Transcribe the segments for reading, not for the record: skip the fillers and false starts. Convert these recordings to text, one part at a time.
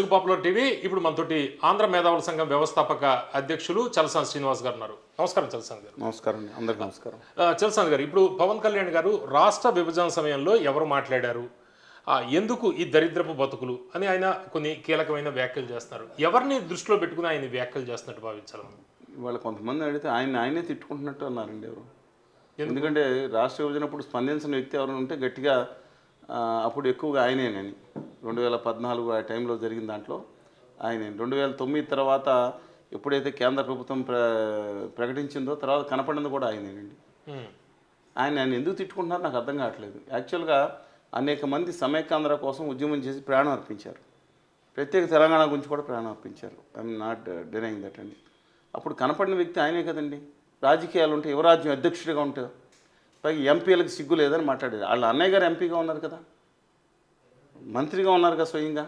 Telugu popular TV ఇప్పుడు మనతోటి ఆంధ్ర మేధావుల సంఘం వ్యవస్థాపక అధ్యక్షులు చలసాని శ్రీనివాస్ గారు ఉన్నారు. నమస్కారం చలసాని గారు. నమస్కారం, అందరికీ నమస్కారం. చలసాని గారు, ఇప్పుడు పవన్ కళ్యాణ్ గారు రాష్ట్ర విభజన సమయంలో ఎవరు మాట్లాడారు, ఎందుకు ఈ దరిద్రపు బతుకులు అని ఆయన కొన్ని కీలకమైన వ్యాఖ్యలు చేస్తున్నారు. ఎవరిని దృష్టిలో పెట్టుకుని ఆయన వ్యాఖ్యలు చేస్తున్నట్టు భావించాలి? ఇవాళ కొంతమంది అడిగితే ఆయనే తిట్టుకుంటున్నట్టు అన్నారండి ఎవరు. ఎందుకంటే రాష్ట్ర విభజనప్పుడు స్పందించిన వ్యక్తి ఎవరైనా ఉంటే గట్టిగా అప్పుడు ఎక్కువగా ఆయనేనని 2014 ఆ టైంలో జరిగిన దాంట్లో ఆయనే. 2009 తర్వాత ఎప్పుడైతే కేంద్ర ప్రభుత్వం ప్రకటించిందో తర్వాత కనపడింది కూడా ఆయనేనండి. ఆయన ఎందుకు తిట్టుకుంటున్నారో నాకు అర్థం కావట్లేదు. యాక్చువల్గా అనేక మంది సమైక్యాంధ్ర కోసం ఉద్యమం చేసి ప్రాణం అర్పించారు. ప్రత్యేక తెలంగాణ గురించి కూడా ప్రాణం అర్పించారు. ఐఎమ్ నాట్ డినైయింగ్ దట్ అండి. అప్పుడు కనపడిన వ్యక్తి ఆయనే కదండి. రాజకీయాలు ఉంటే యువరాజ్యం అధ్యక్షుడిగా ఉంటే పైగా ఎంపీలకు సిగ్గు లేదని మాట్లాడేది. వాళ్ళ అన్నయ్య గారు ఎంపీగా ఉన్నారు కదా, మంత్రిగా ఉన్నారు కదా, స్వయంగా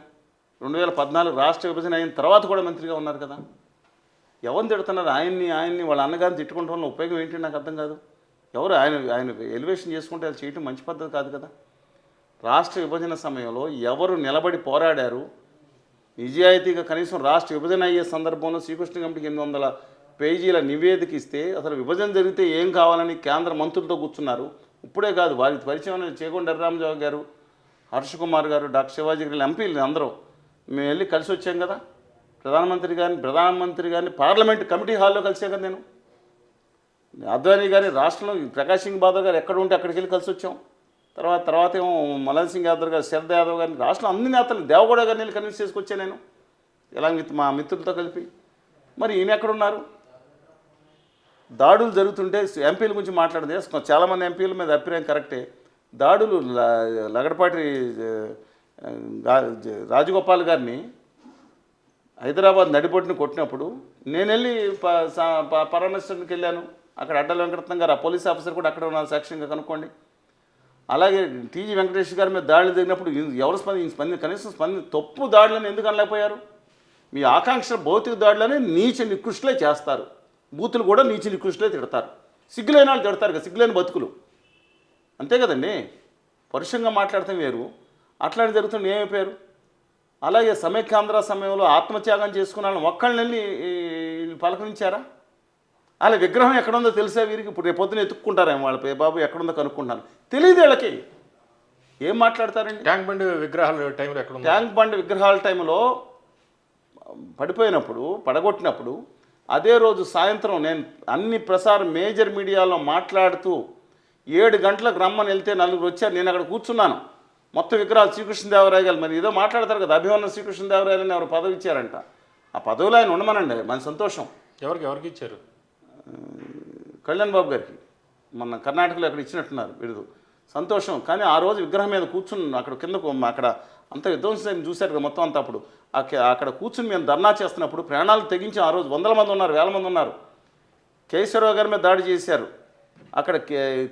2014 రాష్ట్ర విభజన అయిన తర్వాత కూడా మంత్రిగా ఉన్నారు కదా. ఎవరిని తిడుతున్నారు? ఆయన్ని వాళ్ళ అన్నగారిని తిట్టుకుంటాం వల్ల ఉపయోగం ఏంటి నాకు అర్థం కాదు. ఎవరు ఆయన ఎలివేషన్ చేసుకుంటే అది చేయటం మంచి పద్ధతి కాదు కదా. రాష్ట్ర విభజన సమయంలో ఎవరు నిలబడి పోరాడారు, నిజాయితీగా కనీసం రాష్ట్ర విభజన అయ్యే సందర్భంలో శ్రీకృష్ణ కమిటీకి 800 పేజీల నివేదిక ఇస్తే అసలు విభజన జరిగితే ఏం కావాలని కేంద్ర మంత్రులతో కూర్చున్నారు. ఇప్పుడే కాదు, వారికి పరిచయం చేగొండ ఎర్రామరావు గారు, హర్ష కుమార్ గారు, డాక్టర్ శివాజీ గారు, ఎంపీలు అందరూ మేము వెళ్ళి కలిసి వచ్చాం కదా. ప్రధానమంత్రి గారిని పార్లమెంట్ కమిటీ హాల్లో కలిసే కదా. నేను అద్వానీ గారి రాష్ట్రంలో ప్రకాష్ సింగ్ బాదర్ గారు ఎక్కడ ఉంటే అక్కడికి వెళ్ళి కలిసి వచ్చాం. తర్వాత ఏమో మలన్ సింగ్ యాదవ్ గారు, శరద్ యాదవ్ గారిని రాష్ట్రం అన్ని నేతలు, దేవగౌడ గారిని వెళ్ళి కన్విన్స్ చేసుకొచ్చా నేను, ఇలా మా మిత్రులతో కలిపి. మరి ఈయన ఎక్కడున్నారు? దాడులు జరుగుతుంటే ఎంపీల గురించి మాట్లాడితే చాలామంది ఎంపీల మీద అభిప్రాయం కరెక్టే. దాడులు లగడపాటి రాజగోపాల్ గారిని హైదరాబాద్ నడిబొట్టుని కొట్టినప్పుడు నేను వెళ్ళి పరామర్శకి వెళ్ళాను. అక్కడ అడ్డల వెంకటరత్నం గారు, ఆ పోలీస్ ఆఫీసర్ కూడా అక్కడ ఉన్నారు, సాక్ష్యంగా కనుక్కోండి. అలాగే టీజీ వెంకటేష్ గారి మీద దాడులు జరిగినప్పుడు ఎవరు కనీసం తప్పు దాడులను ఎందుకు అనలేకపోయారు? మీ ఆకాంక్ష భౌతిక దాడులనే నీచ నికృష్టులే చేస్తారు, బూతులు కూడా నీచ నికృష్టులే తిడతారు. సిగ్గులేని వాళ్ళు తిడతారు కదా, సిగ్గులేని బతుకులు, అంతే కదండి. పరుషంగా మాట్లాడతాం వేరు, అట్లాంటి జరుగుతుంది ఏమైపోయారు. అలాగే సమైక్యాంధ్ర సమయంలో ఆత్మత్యాగం చేసుకున్న వాళ్ళని ఒక్కళ్ళని వెళ్ళి పలకరించారా? వాళ్ళ విగ్రహం ఎక్కడుందో తెలుసా వీరికి? ఇప్పుడు రేపు పొద్దున ఎత్తుక్కుంటారేమో వాళ్ళ బాబు ఎక్కడుందో కనుక్కుంటాను, తెలియదు వీళ్ళకి. ఏం మాట్లాడతారండి? ట్యాంక్ బండ్ విగ్రహాల టైంలో ఎక్కడ? ట్యాంక్ బండ్ విగ్రహాల టైంలో పడగొట్టినప్పుడు అదే రోజు సాయంత్రం నేను అన్ని మేజర్ మీడియాలో మాట్లాడుతూ 7 గంటలకు రమ్మని వెళ్తే 4 వచ్చారు. నేను అక్కడ కూర్చున్నాను. మొత్తం విగ్రహాలు శ్రీకృష్ణదేవరాయ గారు మరి ఏదో మాట్లాడతారు కదా, అభిమన్య శ్రీకృష్ణదేవరాయలని ఎవరు పదవి ఇచ్చారంట. ఆ పదవిలో ఆయన ఉండమనండి, మన సంతోషం. ఎవరికి ఇచ్చారు? కళ్యాణ్ బాబు గారికి మొన్న కర్ణాటకలో అక్కడ ఇచ్చినట్టున్నారు బిరుదు, సంతోషం. కానీ ఆ రోజు విగ్రహం మీద కూర్చుని అక్కడ కిందకు అక్కడ అంత విధ్వంసం చూశారు కదా మొత్తం అంతా. అప్పుడు అక్కడ కూర్చుని మేము ధర్నా చేస్తున్నప్పుడు ప్రాణాలు తెగించి ఆ రోజు 100 మంది ఉన్నారు, 1000 మంది ఉన్నారు. కేసీఆర్ గారి మీద దాడి చేశారు. అక్కడ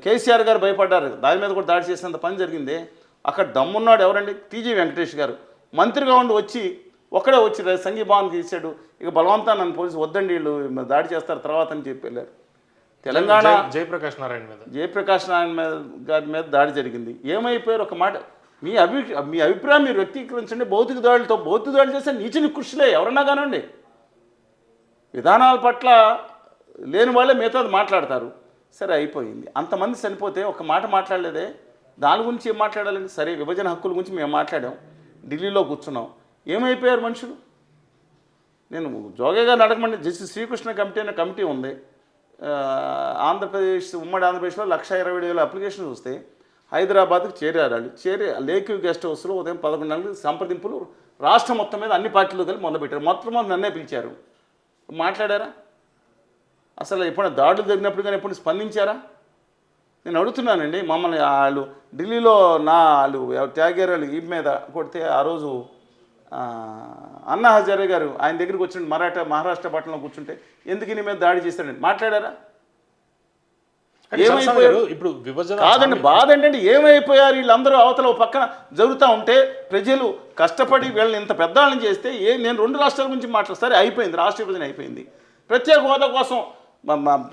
కేసీఆర్ గారు భయపడ్డారు, దాని మీద కూడా దాడి చేసేంత పని జరిగింది. అక్కడ దమ్మున్నాడు ఎవరండి? టీజీ వెంకటేష్ గారు మంత్రిగా ఉండి ఒక్కడే వచ్చి సంఘీభావానికి ఇచ్చాడు. ఇక బలవంతా నన్ను పోలీసు వద్దండి, వీళ్ళు దాడి చేస్తారు తర్వాత అని చెప్పి వెళ్ళారు. తెలంగాణ జయప్రకాష్ నారాయణ గారి మీద దాడి జరిగింది. ఏమైపోయారు? ఒక మాట, మీ అభిప్రాయం మీరు వ్యక్తీకరించండి. భౌతిక దాడులు చేస్తే నీచ నికృష్టులే ఎవరన్నా కానివ్వండి. విధానాల పట్ల లేని వాళ్ళే మిగతాది మాట్లాడతారు. సరే అయిపోయింది. అంతమంది చనిపోతే ఒక మాట మాట్లాడలేదే, దాని గురించి ఏం మాట్లాడాలండి? సరే, విభజన హక్కుల గురించి మేము మాట్లాడాం, ఢిల్లీలో కూర్చున్నాం. ఏమైపోయారు మనుషులు? నేను జోగే గారిని అడగమండి. జస్టిస్ శ్రీకృష్ణ కమిటీ అనే కమిటీ ఉంది. ఉమ్మడి ఆంధ్రప్రదేశ్లో 1,20,000 అప్లికేషన్స్ వస్తే హైదరాబాద్కి చేరారు. లేక్ గెస్ట్ హౌస్లో ఉదయం 11 గంటలకు సంప్రదింపులు రాష్ట్రం మొత్తం మీద అన్ని పార్టీలు కలిసి మొదలుపెట్టారు. మొత్తం నన్నే పిలిచారు. మాట్లాడారా? అసలు ఎప్పుడైనా దాడులు జరిగినప్పుడు కానీ ఎప్పుడు స్పందించారా? నేను అడుగుతున్నానండి. మమ్మల్ని వాళ్ళు ఢిల్లీలో వాళ్ళు త్యాగారు ఈ మీద కొడితే ఆ రోజు అన్నా హజారే గారు ఆయన దగ్గరికి వచ్చిన మహారాష్ట్ర పట్టణంలో కూర్చుంటే ఎందుకు నీ మీద దాడి చేశారండి? మాట్లాడారా? ఏమైపోయారు? ఇప్పుడు విభజన కాదండి, బాధ ఏంటంటే ఏమైపోయారు వీళ్ళందరూ? అవతల పక్కన జరుగుతూ ఉంటే ప్రజలు కష్టపడి వీళ్ళని ఇంత పెద్దవాళ్ళని చేస్తే నేను 2 రాష్ట్రాల గురించి మాట్లాడతారు. అయిపోయింది, రాష్ట్ర విభజన అయిపోయింది. ప్రత్యేక హోదా కోసం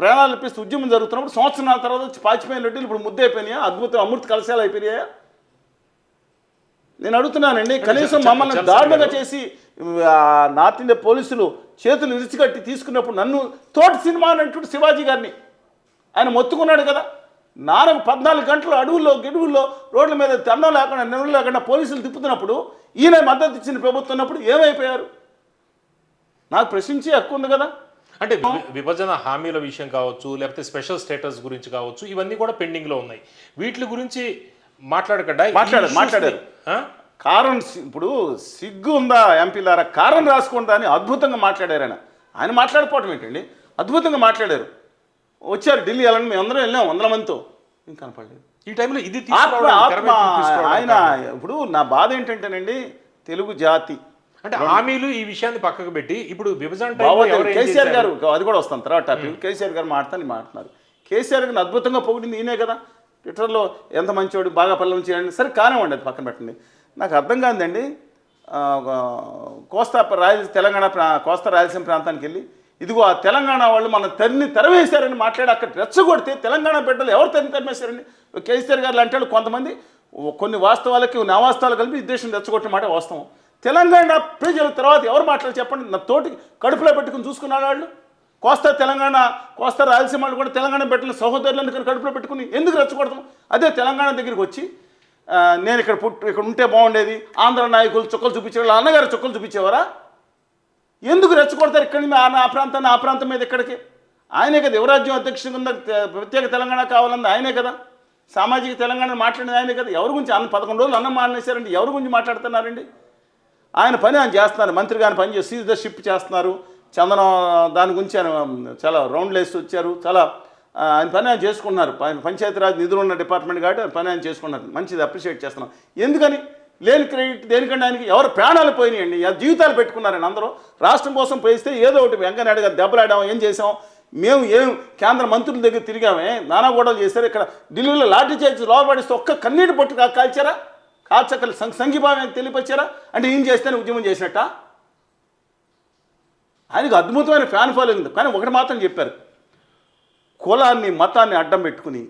ప్రాణాలు ఇప్పిస్తూ ఉద్యమం జరుగుతున్నప్పుడు సంవత్సరాల తర్వాత వచ్చి పాచిపోయిన రెడ్డిలు ఇప్పుడు ముద్ద అయిపోయినాయా? అద్భుతం, అమృత కలశాలు అయిపోయినాయా? నేను అడుగుతున్నానండి, కనీసం మమ్మల్ని దారుణంగా చేసి నార్త్ ఇండియా పోలీసులు చేతులు ఇరిచికట్టి తీసుకున్నప్పుడు నన్ను తోటి సినిమా అన్నట్టు శివాజీ గారిని ఆయన మొత్తుకున్నాడు కదా. 14 గంటలు అడవుల్లో గిడువుల్లో రోడ్ల మీద దండం లేకుండా నెలలు లేకుండా పోలీసులు తిప్పుతున్నప్పుడు ఈయన మద్దతు ఇచ్చిన ప్రభుత్వం ఉన్నప్పుడు ఏమైపోయారు? నాకు ప్రశ్నించే హక్కు ఉంది కదా. అంటే విభజన హామీల విషయం కావచ్చు, లేకపోతే స్పెషల్ స్టేటస్ గురించి కావచ్చు, ఇవన్నీ కూడా పెండింగ్లో ఉన్నాయి. వీటి గురించి మాట్లాడకుండా మాట్లాడారు. కారణం ఇప్పుడు సిగ్గు ఉందా ఎంపీలారా, కారణం రాసుకుంటా అని అద్భుతంగా మాట్లాడారు. ఆయన మాట్లాడిపోవటం ఏంటండి, అద్భుతంగా మాట్లాడారు. వచ్చారు ఢిల్లీ వెళ్ళండి, మేము అందరం వెళ్ళాం 100 మందితో, ఇంకా కనపడలేదు. ఈ టైంలో ఇది ఆయన ఇప్పుడు నా బాధ ఏంటంటేనండి, తెలుగు జాతి అంటే హామీలు ఈ విషయాన్ని పక్కకు పెట్టి ఇప్పుడు విభజన కేసీఆర్ గారు, అది కూడా వస్తాను తర్వాత టాపిక్. కేసీఆర్ గారు మాట్లాడుతున్నారు. కేసీఆర్ గారిని అద్భుతంగా పొగిడింది ఈయనే కదా. ట్విట్టర్లో ఎంత మంచివాడు, బాగా పల్లెం చేయండి, సరే కానివ్వండి, అది పక్కన పెట్టండి. నాకు అర్థం కాదండి, కోస్తా రాయలసీమ ప్రాంతానికి వెళ్ళి ఇదిగో ఆ తెలంగాణ వాళ్ళు మన తెరవేశారని మాట్లాడి అక్కడ రెచ్చగొడితే తెలంగాణ బిడ్డలు ఎవరు తరిమేశారండి? కేసీఆర్ గారు అంటాడు కొంతమంది కొన్ని వాస్తవాలకి అవాస్తవాలు కలిపి ఉద్దేశం రెచ్చగొట్టిన మాట వాస్తవం. తెలంగాణ ప్రజల తర్వాత ఎవరు మాట్లాడి చెప్పండి? నా తోటి కడుపులో పెట్టుకుని చూసుకున్నాడు వాళ్ళు. కోస్తా రాయలసీమ వాళ్ళు కూడా తెలంగాణ బిడ్డలు సహోదరులను కడుపులో పెట్టుకుని ఎందుకు రెచ్చగొడతాం? అదే తెలంగాణ దగ్గరికి వచ్చి నేను ఇక్కడ ఉంటే బాగుండేది, ఆంధ్ర నాయకులు చుక్కలు చూపించేవాళ్ళు, అన్నగారు చుక్కలు చూపించేవారా? ఎందుకు రెచ్చగొడతారు ఇక్కడి ఆ ప్రాంతం మీద ఇక్కడికి? ఆయనే కదా యువరాజ్యం అధ్యక్షుడు ఉన్న ప్రత్యేక తెలంగాణ కావాలన్నది ఆయనే కదా. సామాజిక తెలంగాణ మాట్లాడినది ఆయనే కదా. ఎవరి గురించి 11 రోజులు అన్నం మానేశారండి, ఎవరి గురించి మాట్లాడుతున్నారండి? ఆయన పని ఆయన చేస్తున్నారు, మంత్రి గారిని పని చేసి సీజ్ ద షిప్ చేస్తున్నారు. చందనం దాని గురించి ఆయన చాలా రౌండ్లు వేసి వచ్చారు. చాలా ఆయన పని ఆయన చేసుకుంటున్నారు. పంచాయతీరాజ్ నిధులు ఉన్న డిపార్ట్మెంట్ కాబట్టి ఆయన పని ఆయన చేసుకున్నారు. మంచిది, అప్రిషియేట్ చేస్తున్నాం. ఎందుకని లేని క్రెడిట్ దేనికంటే ఆయనకి? ఎవరు ప్రాణాలు పోయినాయండి, జీవితాలు పెట్టుకున్నారండి. అందరూ రాష్ట్రం కోసం పోయిస్తే ఏదో ఒకటి వెంకయ్యనాయుడు గారు దెబ్బలాడాము, ఏం చేసాం మేము, కేంద్ర మంత్రుల దగ్గర తిరిగామే, నానా గొడవలు చేశారు. ఇక్కడ ఢిల్లీలో లాఠీ చేసి లోపడిస్తే ఒక్క కన్నీటి పొట్టు కాల్చారా? కాల్చకలు సంఘీభావం తెలియపచ్చారా? అంటే ఏం చేస్తేనే ఉద్యమం చేసినట్ట? ఆయనకు అద్భుతమైన ఫ్యాన్ ఫాలోయింగ్ ఉంది. కానీ ఒకటి మాత్రం చెప్పారు, కులాన్ని మతాన్ని అడ్డం పెట్టుకుని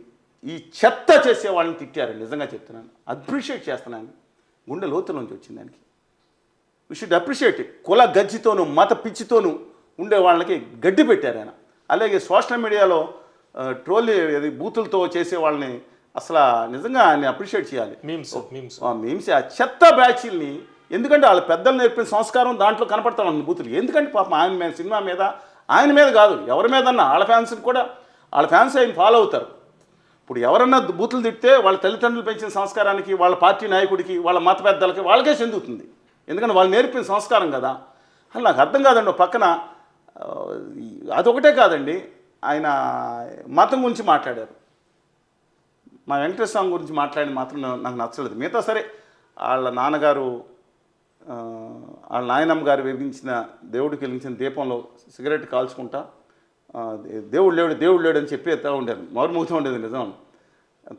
ఈ చెత్త చేసే వాళ్ళని తిట్టారు. నిజంగా చెప్తున్నాను, అప్రిషియేట్ చేస్తున్నాను, గుండె లోతు నుంచి వచ్చింది దానికి. We should appreciate. కుల గజ్జితోనూ మత పిచ్చితోనూ ఉండే వాళ్ళకి గడ్డి పెట్టారు ఆయన. అలాగే సోషల్ మీడియాలో ట్రోల్ బూతులతో చేసే వాళ్ళని అసలు నిజంగా ఆయన అప్రిషియేట్ చేయాలి. మీమ్స్ ఆ చెత్త బ్యాచ్ల్ని, ఎందుకంటే వాళ్ళ పెద్దలు నేర్పిన సంస్కారం దాంట్లో కనపడతా ఉంది బూతులు. ఎందుకంటే పాపం ఆయన సినిమా మీద, ఆయన మీద కాదు ఎవరి మీద అన్నా, వాళ్ళ ఫ్యాన్స్ని కూడా, వాళ్ళ ఫ్యాన్స్ ఆయన ఫాలో అవుతారు. ఇప్పుడు ఎవరన్నా బూతులు తిడితే వాళ్ళ తల్లిదండ్రులు పెంచిన సంస్కారానికి, వాళ్ళ పార్టీ నాయకుడికి, వాళ్ళ మత పెద్దలకి, వాళ్ళకే చెందుతుంది. ఎందుకంటే వాళ్ళు నేర్పిన సంస్కారం కదా. అసలు నాకు అర్థం కాదండి. పక్కన అదొకటే కాదండి, ఆయన మతం గురించి మాట్లాడారు, మా వెంకటేశ్వర స్వామి గురించి మాట్లాడి మాత్రం నాకు నచ్చలేదు. మిగతా సరే, వాళ్ళ నాన్నగారు వాళ్ళ నాయనమ్మ గారు వెలిగించిన, దేవుడికి వెలిగించిన దీపంలో సిగరెట్ కాల్చుకుంటా దేవుడు లేడు అని చెప్పేస్తా ఉండేది, మారుమూగుతూ ఉండేది నిజం.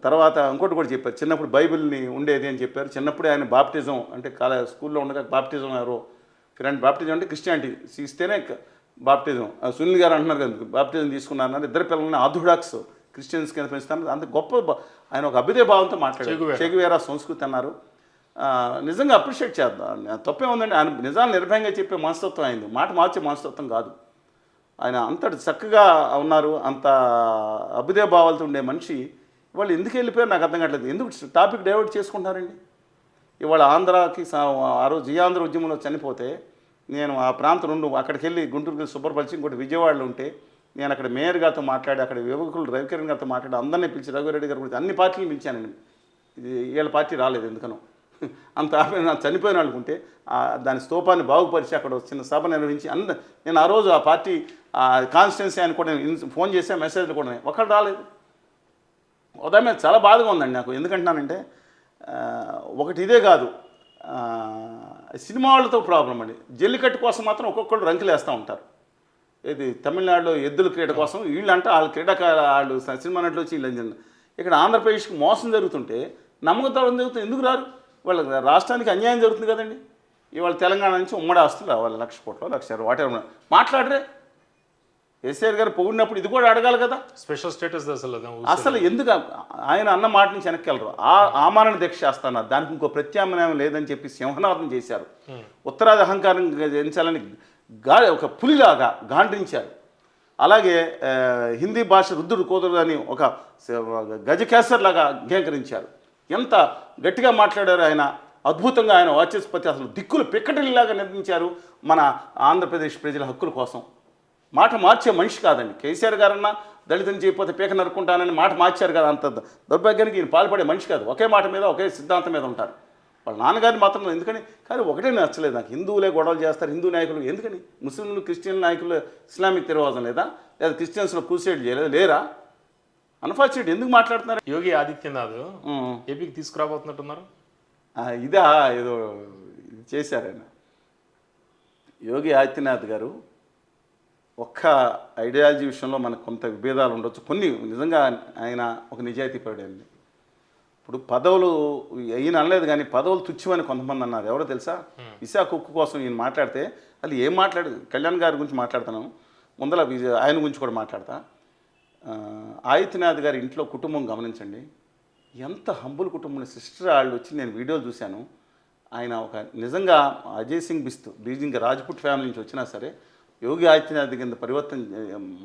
తర్వాత ఇంకోటి కూడా చెప్పారు, చిన్నప్పుడు బైబిల్ని ఉండేది అని చెప్పారు. చిన్నప్పుడే ఆయన బాప్టిజం అంటే స్కూల్లో ఉండగా బాప్టిజం ఎవరో ఫ్రెండ్, బాప్టిజం అంటే క్రిస్టియానిటీ ఇస్తేనే బాప్టిజం. సునీల్ గారు అంటున్నారు కదా బాప్టిజం తీసుకున్నారు, ఇద్దరు పిల్లల్ని ఆర్థోడాక్స్ క్రిస్టియన్స్ కింద పెంచుతాను. అంత గొప్ప ఆయన ఒక అభ్యుదయ భావంతో మాట్లాడారు. చెగువేరా సంస్కృతి అన్నారు. నిజంగా అప్రిషియేట్ చేద్దాం, తప్పే ఉందండి. ఆయన నిజాలు నిర్భయంగా చెప్పే మనస్తత్వం అయింది, మాట మార్చే మనస్తత్వం కాదు. ఆయన అంతటి చక్కగా ఉన్నారు, అంత అభ్యుదయ భావాలతో ఉండే మనిషి వాళ్ళు ఎందుకు వెళ్ళిపోయారు నాకు అర్థం కావట్లేదు. ఎందుకు టాపిక్ డైవర్ట్ చేసుకుంటారండి? ఇవాళ ఆంధ్రాకి ఆ రోజు ఈ ఆంధ్ర ఉద్యమంలో చనిపోతే నేను ఆ ప్రాంతం నుండి అక్కడికి వెళ్ళి గుంటూరుకి శుభ్రపరిచి, ఇంకోటి విజయవాడలో ఉంటే నేను అక్కడ మేయర్ గారితో మాట్లాడి, అక్కడ యువకులు రవికిరణ్ గారితో మాట్లాడి, అందరినీ పిలిచి, రఘురెడ్డి గారు గురించి అన్ని పార్టీలు పిలిచానండి. వీళ్ళ పార్టీ రాలేదు ఎందుకనో. అంత చనిపోయిన వాళ్ళకుంటే దాని స్తూపాన్ని బాగుపరిచి అక్కడ చిన్న సభ నిర్వహించి నేను ఆ రోజు ఆ పార్టీ కాన్స్టిట్యున్సీ అని కూడా ఫోన్ చేసే మెసేజ్లు కూడా ఒకళ్ళు రాలేదు. ఉదయం చాలా బాధగా ఉందండి నాకు. ఎందుకంటున్నానంటే ఒకటి ఇదే కాదు, సినిమా వాళ్ళతో ప్రాబ్లం అండి. జల్లికట్టు కోసం మాత్రం ఒక్కొక్కళ్ళు రంకులు వేస్తూ ఉంటారు. ఇది తమిళనాడులో ఎద్దుల క్రీడ కోసం వీళ్ళంటే వాళ్ళ క్రీడాకారు, వాళ్ళు సినిమా నటులు వచ్చి వీళ్ళు. ఇక్కడ ఆంధ్రప్రదేశ్కి మోసం జరుగుతుంటే నమ్మకం జరుగుతుంది, ఎందుకు రారు? వాళ్ళ రాష్ట్రానికి అన్యాయం జరుగుతుంది కదండి. ఇవాళ తెలంగాణ నుంచి ఉమ్మడి ఆస్తులు రావాలి, 1,00,000 కోట్లు, 1,00,000 వాటెవర్ మాట్లాడరే. కేసీఆర్ గారు పొగిడినప్పుడు ఇది కూడా అడగాలి కదా. స్పెషల్ స్టేటస్ అసలు ఎందుకు ఆయన అన్న మాట నుంచి వెనక్కి వెళ్ళరు. ఆమరణ దీక్ష చేస్తున్నారు, దానికి ఇంకో ప్రత్యామ్నాయం లేదని చెప్పి సింహనాదం చేశారు. ఉత్తరాది అహంకారం జయించాలని ఒక పులిలాగా గాండ్రించారు. అలాగే హిందీ భాష రుద్దుడు కూతురు అని ఒక గజకేసర్ లాగా అంగీకరించారు. ఎంత గట్టిగా మాట్లాడారు ఆయన, అద్భుతంగా ఆయన వాచస్పతి అసలు దిక్కులు పిక్కటిలాగా నిర్మించారు మన ఆంధ్రప్రదేశ్ ప్రజల హక్కుల కోసం. మాట మార్చే మనిషి కాదండి కేసీఆర్ గారన్నా. దళితుని చేయకపోతే పీక నరుక్కుంటానని మాట మార్చారు కదా, అంత దౌర్భాగ్యానికి ఈయన పాల్పడే మనిషి కాదు. ఒకే మాట మీద ఒకే సిద్ధాంతం మీద ఉంటారు. వాళ్ళ నాన్నగారిని మాత్రం ఎందుకని, కానీ ఒకటే నచ్చలేదు నాకు, హిందువులే గొడవలు చేస్తారు, హిందూ నాయకులు ఎందుకని, ముస్లింలు క్రిస్టియన్ నాయకులు ఇస్లామిక్ తిరగవసం లేదా, లేదా క్రిస్టియన్స్లో క్రూసేడ్ చేయలేదు లేరా? అన్ఫార్చునేట్ ఎందుకు మాట్లాడుతున్నారు? యోగి ఆదిత్యనాథ్ ఏపీకి తీసుకురాబోతున్నట్టున్నారు. ఇదా ఏదో చేశారు ఆయన. యోగి ఆదిత్యనాథ్ గారు ఒక్క ఐడియాలజీ విషయంలో మనకు కొంత విభేదాలు ఉండొచ్చు, కొన్ని నిజంగా ఆయన ఒక నిజాయితీ పడండి. ఇప్పుడు పదవులు ఈయన అనలేదు కానీ పదవులు తుచ్చమని కొంతమంది అన్నారు. ఎవరో తెలుసా? విశాఖ ఉక్కు కోసం ఈయన మాట్లాడితే అది ఏం మాట్లాడదు. కళ్యాణ్ గారి గురించి మాట్లాడుతున్నాం, ముందర ఆయన గురించి కూడా మాట్లాడతా. ఆదిత్యనాథ్ గారి ఇంట్లో కుటుంబం గమనించండి, ఎంత హంబుల్ కుటుంబం. సిస్టర్ వాళ్ళు వచ్చి నేను వీడియోలు చూశాను. ఆయన ఒక నిజంగా అజయ్ సింగ్ బిస్తు బీజింగ్ రాజ్పుట్ ఫ్యామిలీ నుంచి వచ్చినా సరే యోగి ఆదిత్యనాథ్ కింద పరివర్తన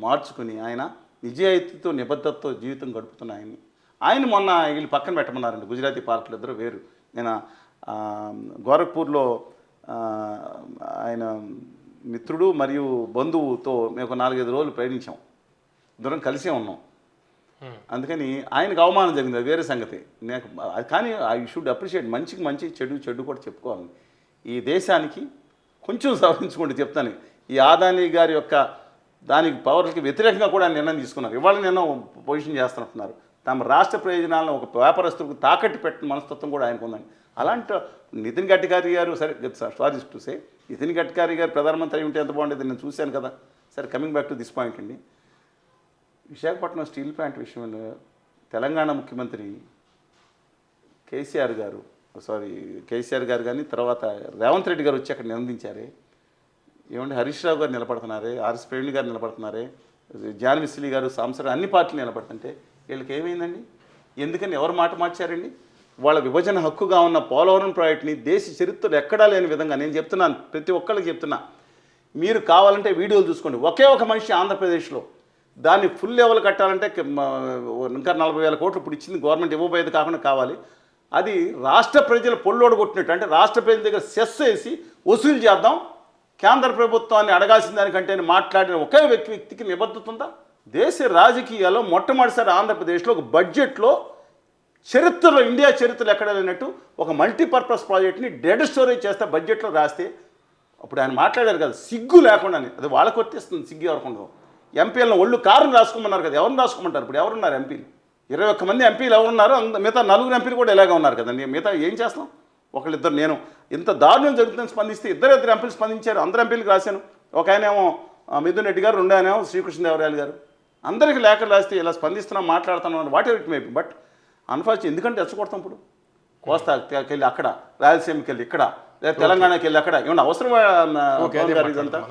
మార్చుకుని ఆయన నిజాయితీతో నిబద్ధతతో జీవితం గడుపుతున్న ఆయన మొన్న వీళ్ళు పక్కన పెట్టమన్నారండి. గుజరాతీ పార్కులు ఇద్దరు వేరు. నేను గోరఖ్పూర్లో ఆయన మిత్రుడు మరియు బంధువుతో మేము 4-5 రోజులు ప్రయాణించాం, దూరం కలిసే ఉన్నాం. అందుకని ఆయనకు అవమానం జరిగింది, అది వేరే సంగతి. నాకు కానీ ఐ షుడ్ అప్రిషియేట్, మంచికి మంచి చెడు కూడా చెప్పుకోవాలి. ఈ దేశానికి కొంచెం సవరించుకుంటూ చెప్తాను, ఈ ఆదాని గారి యొక్క దానికి పవర్కి వ్యతిరేకంగా కూడా నిర్ణయం తీసుకున్నారు. ఇవాళ నిన్న పొజిషన్ చేస్తున్నట్టున్నారు. తమ రాష్ట్ర ప్రయోజనాలను ఒక వ్యాపారస్తులకు తాకట్టు పెట్టిన మనస్తత్వం కూడా ఆయనకు ఉందండి. అలాంటి నితిన్ గడ్కరీ గారు, సరే sorry to say, Nitin Gadkari గారు ప్రధానమంత్రి అయి ఉంటే ఎంత బాగుండేది, నేను చూశాను కదా. సరే, coming back to this point అండి, విశాఖపట్నం స్టీల్ ప్లాంట్ విషయంలో తెలంగాణ ముఖ్యమంత్రి కేసీఆర్ గారు కానీ తర్వాత రేవంత్ రెడ్డి గారు వచ్చి అక్కడ నిందించారే. ఏమంటే హరీష్ రావు గారు నిలబడుతున్నారే, ఆర్ఎస్ ప్రవీణ్ గారు నిలబడుతున్నారే, జాన్ మిస్లీ గారు, సాంసర్ అన్ని పార్టీలు నిలబడుతుంటే వీళ్ళకి ఏమైందండి? ఎందుకని ఎవరు మాట మార్చారండి? వాళ్ళ విభజన హక్కుగా ఉన్న పోలవరం ప్రాజెక్ట్ని దేశ చరిత్రలో ఎక్కడా లేని విధంగా నేను చెప్తున్నాను, ప్రతి ఒక్కరికి చెప్తున్నా, మీరు కావాలంటే వీడియోలు చూసుకోండి. ఒకే ఒక మనిషి ఆంధ్రప్రదేశ్లో దాన్ని ఫుల్ లెవెల్ కట్టాలంటే ఇంకా 40,000 కోట్లు ఇప్పుడు ఇచ్చింది గవర్నమెంట్, ఇవ్వబోయేది కాకుండా కావాలి. అది రాష్ట్ర ప్రజలు పొల్లోడు కొట్టినట్టు, అంటే రాష్ట్ర ప్రజల దగ్గర సెస్ వేసి వసూలు చేద్దాం, కేంద్ర ప్రభుత్వాన్ని అడగాల్సిన దానికంటే మాట్లాడిన ఒకే వ్యక్తికి నిబద్ధత ఉందా? దేశ రాజకీయాల్లో మొట్టమొదటిసారి ఆంధ్రప్రదేశ్లో ఒక బడ్జెట్లో చరిత్రలో, ఇండియా చరిత్రలో ఎక్కడ లేనట్టు ఒక మల్టీపర్పస్ ప్రాజెక్ట్ని డెడ్ స్టోరేజ్ చేస్తే బడ్జెట్లో రాస్తే అప్పుడు ఆయన మాట్లాడారు కదా, సిగ్గు లేకుండానే. అది వాళ్ళకి వచ్చేస్తుంది సిగ్గు ఎవరికి. ఎంపీలను ఒళ్ళు కారుని రాసుకోమన్నారు కదా, ఎవరిని రాసుకోమంటారు? ఇప్పుడు ఎవరున్నారు ఎంపీలు? 21 మంది ఎంపీలు ఎవరున్నారు? మిగతా 4 ఎంపీలు కూడా ఇలాగే ఉన్నారు కదండి. మిగతా ఏం చేస్తాం? ఒకళ్ళిద్దరు, నేను ఇంత దారుణం జరుగుతుందని స్పందిస్తే ఇద్దరు ఎంపీలు స్పందించారు. అందరు ఎంపీలకు రాశాను. ఒక ఆయనేమో మిథున్ రెడ్డి గారు, రెండో ఆయనేమో శ్రీకృష్ణదేవరాయలు గారు. అందరికీ లేఖలు రాస్తే ఇలా స్పందిస్తున్నాం, మాట్లాడుతున్నాం, what ever it may be. But unfortunate ఎందుకంటే రెచ్చగొడతాం. ఇప్పుడు కోస్తాకి వెళ్ళి అక్కడ, రాయలసీమకి వెళ్ళి ఇక్కడ, లేదా తెలంగాణకి వెళ్ళి అక్కడ, ఏమన్నా అవసరమా ఇదంతా?